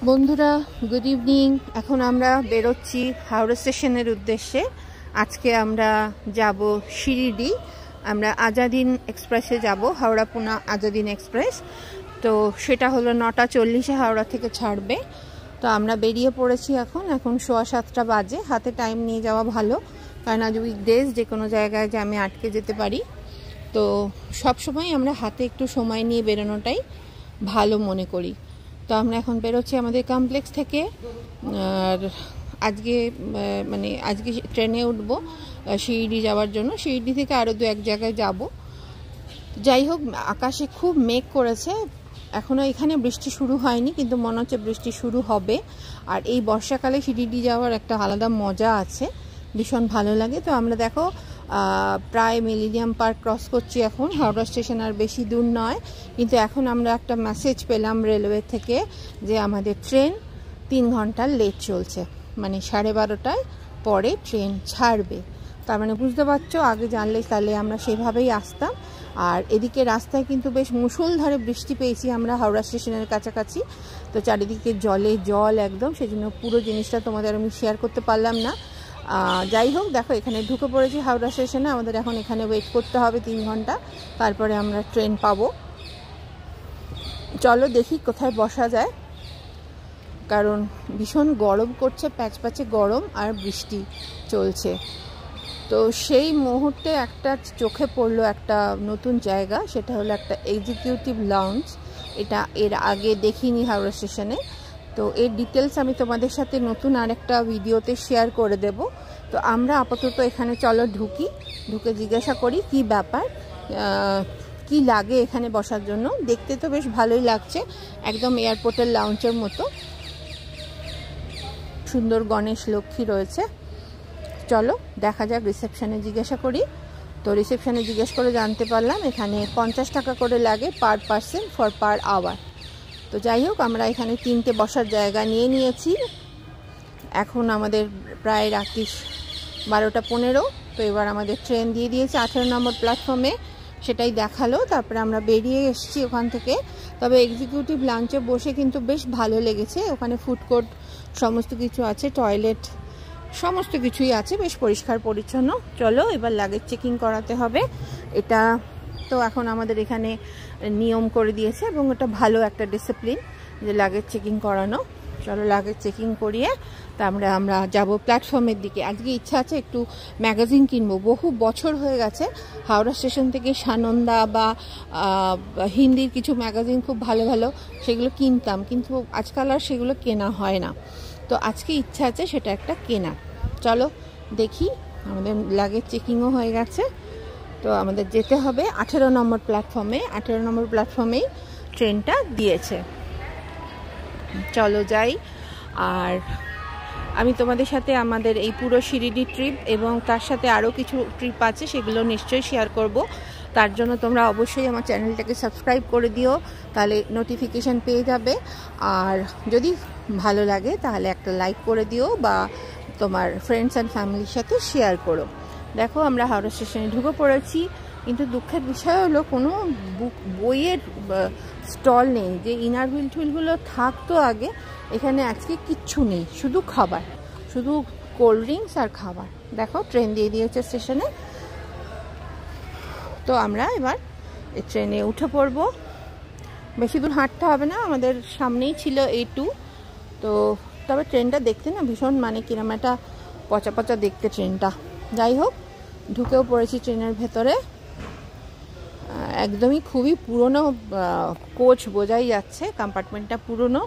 বন্ধুরা good evening. এখন আমরা বেরোচ্ছি হাওড়া স্টেশনের উদ্দেশ্যে। আজকে আমরা যাব শিরিডি। আমরা আজাদিন এক্সপ্রেসে যাব, হাওড়া পুনা আজাদিন এক্সপ্রেস। তো সেটা হলো 9:40 হাওড়া থেকে ছাড়বে। তো আমরা বেরিয়ে পড়েছি। এখন 7:15 বাজে। হাতে টাইম নিয়ে যাওয়া ভালো, কারণ আজ উইকডেজ, যে কোনো জায়গায় যে আমি আটকে যেতে পারি। তো সবসময় আমরা হাতে একটু সময় নিয়ে বেরোনোটাই ভালো মনে করি। তো আমরা এখন বেরোচ্ছি আমাদের কমপ্লেক্স থেকে। আর আজকে ট্রেনে উঠবো শিরিডি যাওয়ার জন্য। শিরিডি থেকে আরও 2-1 জায়গায় যাব। যাই হোক, আকাশে খুব মেঘ করেছে। এখনও এখানে বৃষ্টি শুরু হয়নি, কিন্তু মনে হচ্ছে বৃষ্টি শুরু হবে। আর এই বর্ষাকালে শিরিডি যাওয়ার একটা আলাদা মজা আছে, ভীষণ ভালো লাগে। তো আমরা দেখো প্রায় মিলেনিয়াম পার্ক ক্রস করছি এখন। হাওড়া স্টেশন আর বেশি দূর নয়, কিন্তু এখন আমরা একটা মেসেজ পেলাম রেলওয়ে থেকে যে আমাদের ট্রেন 3 ঘন্টা লেট চলছে, মানে 12:30টায় পরে ট্রেন ছাড়বে। তার মানে বুঝতে পারছো, আগে জানলে তাহলে আমরা সেভাবেই আসতাম। আর এদিকে রাস্তায় কিন্তু বেশ মুষলধারে বৃষ্টি পেয়েছি আমরা হাওড়া স্টেশনের কাছাকাছি। তো চারিদিকে জলে জল একদম, সেজন্য পুরো জিনিসটা তোমাদের আমি শেয়ার করতে পারলাম না। যাই হোক, দেখো এখানে ঢুকে পড়েছি হাওড়া স্টেশনে। আমাদের এখন এখানে ওয়েট করতে হবে 3 ঘন্টা, তারপরে আমরা ট্রেন পাবো। চলো দেখি কোথায় বসা যায়, কারণ ভীষণ গরম করছে, প্যাচপ্যাচে গরম আর বৃষ্টি চলছে। তো সেই মুহূর্তে একটা চোখে পড়লো একটা নতুন জায়গা, সেটা হলো একটা এক্সিকিউটিভ লাউঞ্জ। এটা এর আগে দেখিনি হাওড়া স্টেশনে। তো এর ডিটেলস আমি তোমাদের সাথে নতুন আরেকটা ভিডিওতে শেয়ার করে দেব। তো আমরা আপাতত এখানে চলো ঢুকে জিজ্ঞাসা করি কি ব্যাপার, কি লাগে এখানে বসার জন্য। দেখতে তো বেশ ভালোই লাগছে, একদম এয়ারপোর্টের লাউঞ্জের মতো। সুন্দর গণেশ লক্ষ্মী রয়েছে। চলো দেখা যাক, রিসেপশনে জিজ্ঞাসা করি। তো রিসেপশনে জিজ্ঞেস করে জানতে পারলাম এখানে 50 টাকা করে লাগে per person for per hour. তো যাই হোক, আমরা এখানে 3টে বসার জায়গা নিয়ে নিয়েছি। এখন আমাদের প্রায় রাত্রি 12:15। তো এবার আমাদের ট্রেন দিয়ে দিয়েছে 18 নম্বর প্ল্যাটফর্মে, সেটাই দেখালো। তারপরে আমরা বেরিয়ে এসেছি ওখান থেকে। তবে এক্সিকিউটিভ লাঞ্চে বসে কিন্তু বেশ ভালো লেগেছে। ওখানে ফুড কোর্ট সমস্ত কিছু আছে, টয়লেট সমস্ত কিছুই আছে, বেশ পরিষ্কার পরিচ্ছন্ন। চলো এবার লাগেজ চেকিং করাতে হবে। এটা তো এখন আমাদের এখানে নিয়ম করে দিয়েছে, এবং এটা ভালো একটা ডিসিপ্লিন যে লাগেজ চেকিং করানো। চলো লাগেজ চেকিং করিয়ে তারপরে আমরা যাব প্ল্যাটফর্মের দিকে। আজকে ইচ্ছা আছে একটু ম্যাগাজিন কিনবো। বহু বছর হয়ে গেছে হাওড়া স্টেশন থেকে সানন্দা বা হিন্দির কিছু ম্যাগাজিন খুব ভালো ভালো, সেগুলো কিনতাম, কিন্তু আজকাল আর সেগুলো কেনা হয় না। তো আজকে ইচ্ছা আছে সেটা একটা কেনা। চলো দেখি। আমাদের লাগেজ চেকিংও হয়ে গেছে। তো আমাদের যেতে হবে 18 নম্বর প্ল্যাটফর্মে। 18 নম্বর প্ল্যাটফর্মেই ট্রেনটা দিয়েছে। চলো যাই। আর আমি তোমাদের সাথে আমাদের এই পুরো শিরিডি ট্রিপ এবং তার সাথে আরও কিছু ট্রিপ আছে, সেগুলো নিশ্চয়ই শেয়ার করব। তার জন্য তোমরা অবশ্যই আমার চ্যানেলটাকে সাবস্ক্রাইব করে দিও, তাহলে নোটিফিকেশান পেয়ে যাবে। আর যদি ভালো লাগে তাহলে একটা লাইক করে দিও, বা তোমার ফ্রেন্ডস অ্যান্ড ফ্যামিলির সাথে শেয়ার করো। দেখো আমরা হাওড়া স্টেশনে ঢুকে পড়েছি, কিন্তু দুঃখের বিষয় হলো কোনো বইয়ের স্টল নেই। যে ইনার হুইলগুলো থাকতো আগে, এখানে আজকে কিচ্ছু নেই, শুধু খাবার, শুধু কোল্ড ড্রিঙ্কস আর খাবার। দেখো ট্রেন দিয়ে দিয়েছে স্টেশনে। তো আমরা এবার এই ট্রেনে উঠে পড়বো। বেশি দূর হাঁটতে হবে না, আমাদের সামনেই ছিল A2। তো তবে ট্রেনটা দেখতে না ভীষণ, মানে কিরম একটা পচা পচা দেখতে ট্রেনটা। যাই হোক, ঢুকেও পড়েছি ট্রেনের ভেতরে। একদমই খুবই পুরনো কোচ, বোঝাই যাচ্ছে কম্পার্টমেন্টটা পুরনো।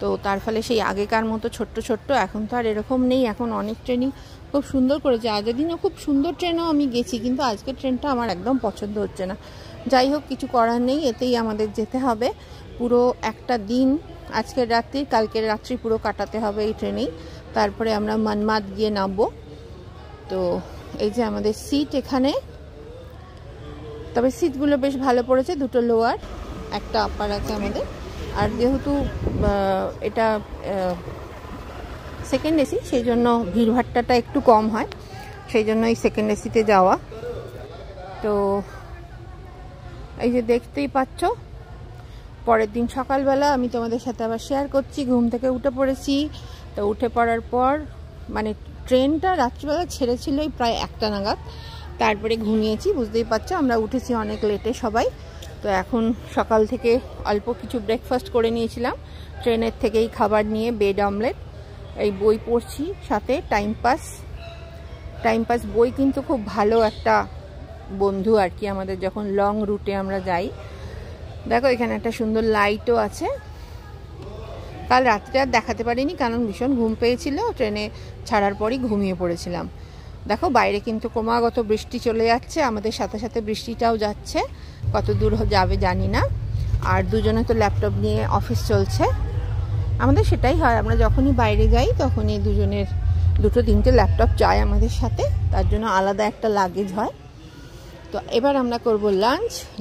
তো তার ফলে সেই আগেকার মতো ছোট্ট ছোট্ট এখন তো আর এরকম নেই। এখন অনেক ট্রেনই খুব সুন্দর করেছে। আগের দিনও খুব সুন্দর ট্রেনও আমি গেছি, কিন্তু আজকের ট্রেনটা আমার একদম পছন্দ হচ্ছে না। যাই হোক, কিছু করার নেই, এতেই আমাদের যেতে হবে। পুরো একটা দিন, আজকের রাত্রি কালকের রাত্রি পুরো কাটাতে হবে এই ট্রেনেই। তারপরে আমরা মানমাদ গিয়ে নামবো। তো এই যে আমাদের সিট এখানে, তবে সিটগুলো বেশ ভালো পড়েছে, 2টো লোয়ার একটা আপার আছে আমাদের। আর যেহেতু এটা সেকেন্ড এসি, সেই জন্য ভিড়ভাট্টাটা একটু কম হয়, সেই জন্য এই সেকেন্ড এসিতে যাওয়া। তো এই যে দেখতেই পাচ্ছ পরের দিন সকালবেলা আমি তোমাদের সাথে আবার শেয়ার করছি। ঘুম থেকে উঠে পড়েছি। তো উঠে পড়ার পর মানে ট্রেনটা রাত্রিবেলা ছেড়েছিলই প্রায় 1টা নাগাদ, তারপরে ঘুমিয়েছি। বুঝতেই পারছো আমরা উঠেছি অনেক লেটে সবাই। তো এখন সকাল থেকে অল্প কিছু ব্রেকফাস্ট করে নিয়েছিলাম ট্রেনের থেকেই খাবার নিয়ে, বেড অমলেট। এই বই পড়ছি সাথে টাইম পাস বই কিন্তু খুব ভালো একটা বন্ধু আর কি আমাদের যখন লং রুটে আমরা যাই। দেখো এখানে একটা সুন্দর লাইটও আছে। কাল রাত্রে আর দেখাতে পারিনি কারণ ভীষণ ঘুম পেয়েছিল, ট্রেনে ছাড়ার পরই ঘুমিয়ে পড়েছিলাম। দেখো বাইরে কিন্তু ক্রমাগত বৃষ্টি চলে যাচ্ছে, আমাদের সাথে সাথে বৃষ্টিটাও যাচ্ছে, কত দূর যাবে জানি না। আর দুজনে তো ল্যাপটপ নিয়ে অফিস চলছে। আমাদের সেটাই হয়, আমরা যখনই বাইরে যাই তখনই দুজনের 2-3টে ল্যাপটপ যায় আমাদের সাথে, তার জন্য আলাদা একটা লাগেজ হয়। তো এবার আমরা করব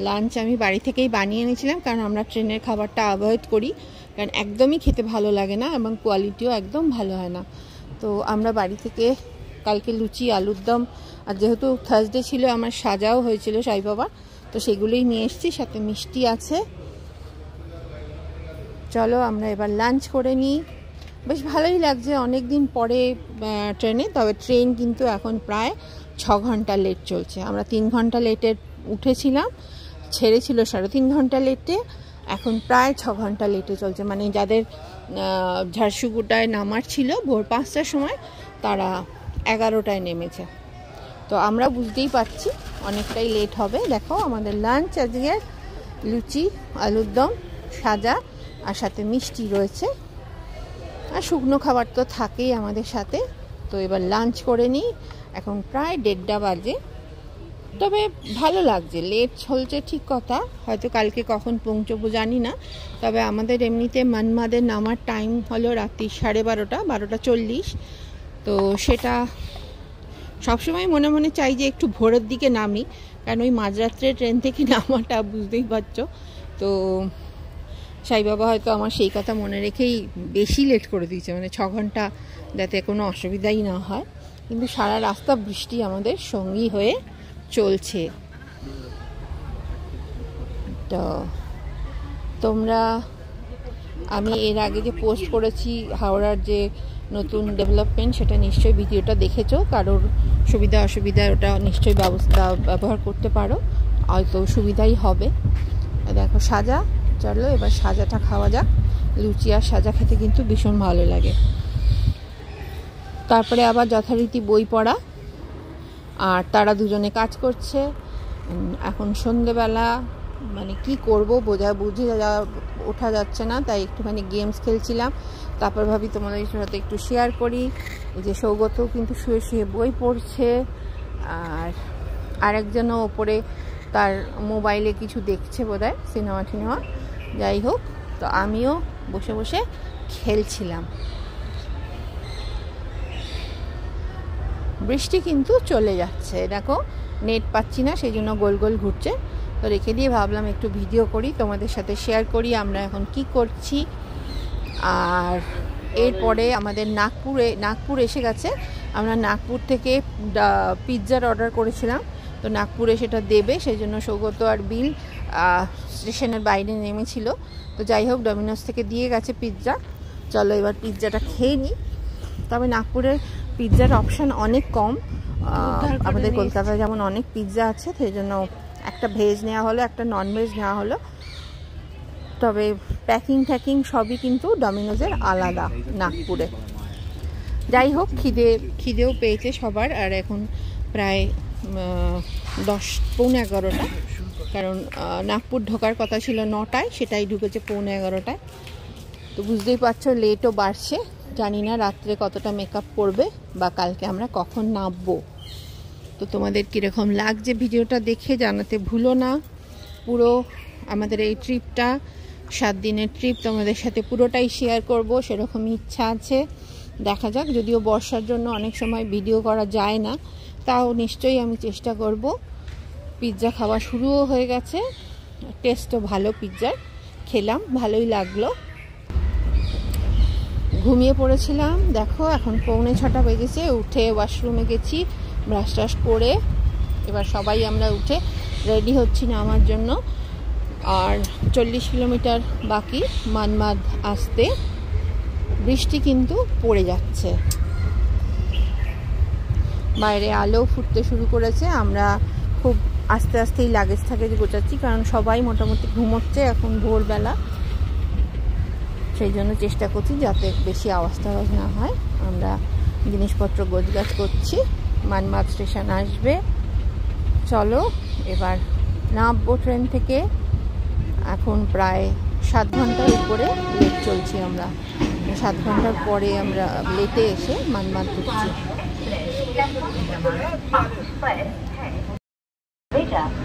লাঞ্চ আমি বাড়ি থেকেই বানিয়ে নিয়েছিলাম, কারণ আমরা ট্রেনের খাবারটা অ্যাভয়েড করি, কারণ একদমই খেতে ভালো লাগে না এবং কোয়ালিটিও একদম ভালো হয় না। তো আমরা বাড়ি থেকে কালকে লুচি, আলুর দম, আর যেহেতু থার্সডে ছিল আমার সাজাও হয়েছিল সাই বাবা, তো সেগুলোই নিয়ে এসেছি, সাথে মিষ্টি আছে। চলো আমরা এবার লাঞ্চ করে নিই। বেশ ভালোই লাগছে অনেক দিন পরে ট্রেনে, তবে ট্রেন কিন্তু এখন প্রায় 6 ঘন্টা লেট চলছে। আমরা 3 ঘন্টা লেটে উঠেছিলাম, ছেড়েছিল 3.5 ঘন্টা লেটে, এখন প্রায় 6 ঘন্টা লেটে চলছে। মানে যাদের ঝারসুগুড়ায় নামার ছিল ভোর 5টার সময়, তারা 11টায় নেমেছে। তো আমরা বুঝতেই পারছি অনেকটাই লেট হবে। দেখো আমাদের লাঞ্চ আজকে লুচি, আলুর দম, সাজা আর সাথে মিষ্টি রয়েছে, আর শুকনো খাবার তো থাকেই আমাদের সাথে। তো এবার লাঞ্চ করে নিই, এখন প্রায় 1:30 বাজে। তবে ভালো লাগছে, লেট চলছে ঠিক কথা, হয়তো কালকে কখন পৌঁছবো জানি না। তবে আমাদের এমনিতে মানমাদের নামার টাইম হলো রাত্রি 12:30, 12:40। তো সেটা সবসময় মনে মনে চাই যে একটু ভোরের দিকে নামি, কারণ ওই মাঝরাত্রে ট্রেন থেকে নামাটা বুঝতেই পারছো। তো সাই বাবা হয়তো আমার সেই কথা মনে রেখেই বেশি লেট করে দিয়েছে, মানে 6 ঘন্টা যাতে কোনো অসুবিধাই না হয়। কিন্তু সারা রাস্তা বৃষ্টি আমাদের সঙ্গী হয়ে চলছে। তো তোমরা, আমি এর আগে যে পোস্ট করেছি হাওড়ার যে নতুন ডেভেলপমেন্ট, সেটা নিশ্চয়ই ভিডিওটা দেখেছো। কারোর সুবিধা অসুবিধা ওটা নিশ্চয়ই ব্যবহার করতে পারো, হয়তো সুবিধাই হবে। দেখো সাজা, চলো এবার সাজাটা খাওয়া যাক। লুচি আর সাজা খেতে কিন্তু ভীষণ ভালো লাগে। তারপরে আবার যথারীতি বই পড়া, আর তারা দুজনে কাজ করছে। এখন সন্ধেবেলা, মানে কি করব বুঝে ওঠা যাচ্ছে না, তাই একটুখানি গেমস খেলছিলাম। তারপর ভাবি তোমাদের সাথে একটু শেয়ার করি। এই যে সৌগতও কিন্তু শুয়ে শুয়ে বই পড়ছে, আর আরেকজনও ওপরে তার মোবাইলে কিছু দেখছে বোধহয়, সিনেমা। যাই হোক, তো আমিও বসে বসে খেলছিলাম। বৃষ্টি কিন্তু চলে যাচ্ছে, দেখো নেট পাচ্ছি না, সেই জন্য গোল গোল ঘুরছে। তো রেখে দিয়ে ভাবলাম একটু ভিডিও করি, তোমাদের সাথে শেয়ার করি আমরা এখন কি করছি। আর এরপরে আমাদের নাগপুর এসে গেছে। আমরা নাগপুর থেকে পিৎজার অর্ডার করেছিলাম, তো নাগপুরে সেটা দেবে, সেই জন্য সৌগত আর বিল স্টেশনের বাইরে নেমেছিল। তো যাই হোক, ডমিনোস থেকে দিয়ে গেছে পিৎজা। চলো এবার পিৎজাটা খেয়ে নিই। তবে নাগপুরের পিৎজার অপশান অনেক কম, আমাদের কলকাতায় যেমন অনেক পিৎজা আছে, সেই জন্য একটা ভেজ নেওয়া হলো, একটা নন ভেজ নেওয়া হলো। তবে প্যাকিং সবই কিন্তু ডমিনোজের আলাদা নাগপুরে। যাই হোক, খিদেও পেয়েছে সবার। আর এখন প্রায় 10-11:15, কারণ নাগপুর ঢোকার কথা ছিল 9টায়, সেটাই ঢুকেছে 11:15টায়। তো বুঝতেই পারছো লেটও বাড়ছে। জানি না রাত্রে কতটা মেকআপ করবে বা কালকে আমরা কখন নামবো। তো তোমাদের কীরকম লাগছে ভিডিওটা দেখে জানাতে ভুলো না। পুরো আমাদের এই ট্রিপটা 7 দিনের ট্রিপ তোমাদের সাথে পুরোটাই শেয়ার করব, সেরকমই ইচ্ছা আছে। দেখা যাক, যদিও বর্ষার জন্য অনেক সময় ভিডিও করা যায় না, তাও নিশ্চয়ই আমি চেষ্টা করব। পিৎজা খাওয়া শুরুও হয়ে গেছে, টেস্টও ভালো পিৎজার, খেলাম, ভালোই লাগলো। ঘুমিয়ে পড়েছিলাম। দেখো এখন 6:45 বেজেছে। উঠে ওয়াশরুমে গেছি, ব্রাশ টাশ করে এবার সবাই আমরা উঠে রেডি হচ্ছি নামার জন্য। আর 40 কিলোমিটার বাকি মানমাদ আসতে। বৃষ্টি কিন্তু পড়ে যাচ্ছে, বাইরে আলো ফুটতে শুরু করেছে। আমরা খুব আস্তে আস্তেই লাগেজটাকে গোছাচ্ছি, কারণ সবাই মোটামুটি ঘুমোচ্ছে এখন ভোরবেলা, সেই জন্য চেষ্টা করছি যাতে বেশি আওয়াজ টাওয়াজ না হয়। আমরা জিনিসপত্র গোছগাছ করছি, মানমাদ স্টেশন আসবে। চলো এবার নামবো ট্রেন থেকে। এখন প্রায় 7 ঘন্টার উপরে লেট চলছি আমরা। 7 ঘন্টার পরে আমরা লেটে এসে মানমাদ ঢুকছি।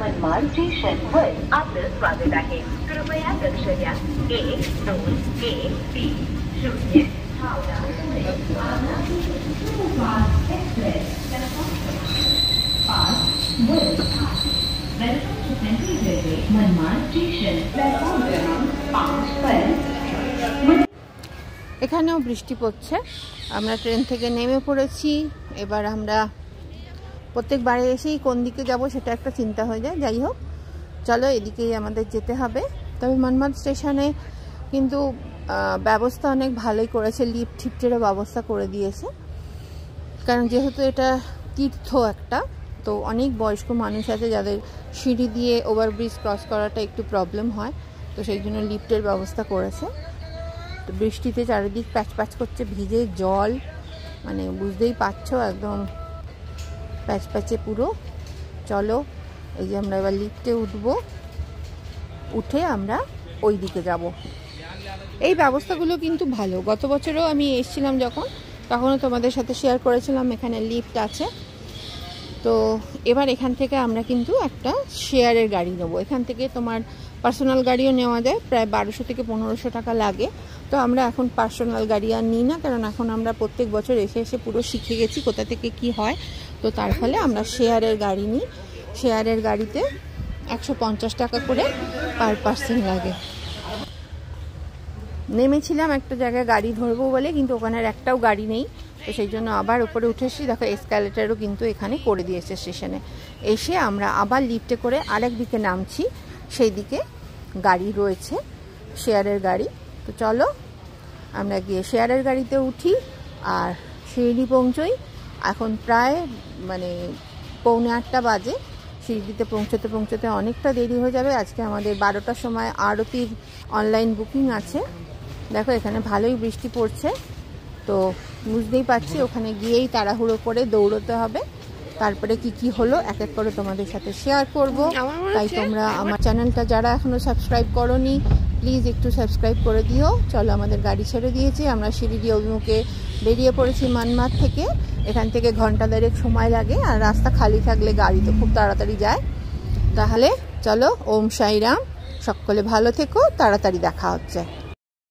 मनमाड स्टेशनवर आपलं स्वागत आहे। कृपया लक्ष द्या 1 2 1 3 0 हावडा एक्सप्रेस पास welcome to central railway Manmad station platform क्रमांक 5 पर। এখানেও বৃষ্টি পড়ছে। আমরা ট্রেন থেকে নেমে পড়েছি। এবার আমরা প্রত্যেকবারে এসেই কোন দিকে যাব সেটা একটা চিন্তা হয়ে যায়। যাই হোক, চলো এদিকেই আমাদের যেতে হবে। তবে মানমাদ স্টেশনে কিন্তু ব্যবস্থা অনেক ভালোই করেছে, লিফট ঠিফটেরও ব্যবস্থা করে দিয়েছে। কারণ যেহেতু এটা তীর্থ একটা, তো অনেক বয়স্ক মানুষ আছে যাদের সিঁড়ি দিয়ে ওভারব্রিজ ক্রস করাটা একটু প্রবলেম হয়, তো সেই জন্য লিফটের ব্যবস্থা করেছে। তো বৃষ্টিতে চারিদিক প্যাচ প্যাচ করছে, ভিজে জল, মানে বুঝতেই পারছো একদম প্যাচ প্যাচে পুরো। চলো এই যে আমরা এবার লিফটে উঠবো, উঠে আমরা ওই দিকে যাব। এই ব্যবস্থাগুলো কিন্তু ভালো। গত বছরও আমি এসেছিলাম যখন, তখনও তোমাদের সাথে শেয়ার করেছিলাম এখানে লিফট আছে। তো এবার এখান থেকে আমরা কিন্তু একটা শেয়ারের গাড়ি নেবো। এখান থেকে তোমার পার্সোনাল গাড়িও নেওয়া যায়, প্রায় 1200 থেকে 1500 টাকা লাগে। তো আমরা এখন পার্সোনাল গাড়ি আর নিই না, কারণ এখন আমরা প্রত্যেক বছর এসে এসে পুরো শিখে গেছি কোথা থেকে কি হয়। তো তার ফলে আমরা শেয়ারের গাড়ি নিই। শেয়ারের গাড়িতে 150 টাকা করে পার পার্সন লাগে। নেমেছিলাম একটা জায়গায় গাড়ি ধরবো বলে, কিন্তু ওখানে একটাও গাড়ি নেই। তো সেই জন্য আবার উপরে উঠে এসেছি। দেখো এসকালেটারও কিন্তু এখানে করে দিয়েছে স্টেশনে। এসে আমরা আবার লিফটে করে আরেক দিকে নামছি, সেই দিকে গাড়ি রয়েছে, শেয়ারের গাড়ি। তো চলো আমরা গিয়ে শেয়ারের গাড়িতে উঠি আর শিরডি পৌঁছই। এখন প্রায় মানে 7:45 বাজে। শিরডিতে পৌঁছতে পৌঁছতে অনেকটা দেরি হয়ে যাবে। আজকে আমাদের 12টার সময় আরতির অনলাইন বুকিং আছে। দেখো এখানে ভালোই বৃষ্টি পড়ছে, তো বুঝতেই পারছি ওখানে গিয়েই তাড়াহুড়ো করে দৌড়তে হবে। তারপরে কি কি হলো এক এক করে তোমাদের সাথে শেয়ার করব। তাই তোমরা আমার চ্যানেলটা যারা এখনো সাবস্ক্রাইব করোনি, প্লিজ একটু সাবস্ক্রাইব করে দিও। চলো আমাদের গাড়ি ছেড়ে দিয়েছি, আমরা শিরডি অভিমুখে বেরিয়ে পড়েছি মানমাদ থেকে। এখান থেকে ঘন্টা দেড়েক সময় লাগে, আর রাস্তা খালি থাকলে গাড়ি তো খুব তাড়াতাড়ি যায়। তাহলে চলো, ওম সাইরাম, সকলে ভালো থেকো, তাড়াতাড়ি দেখা হচ্ছে।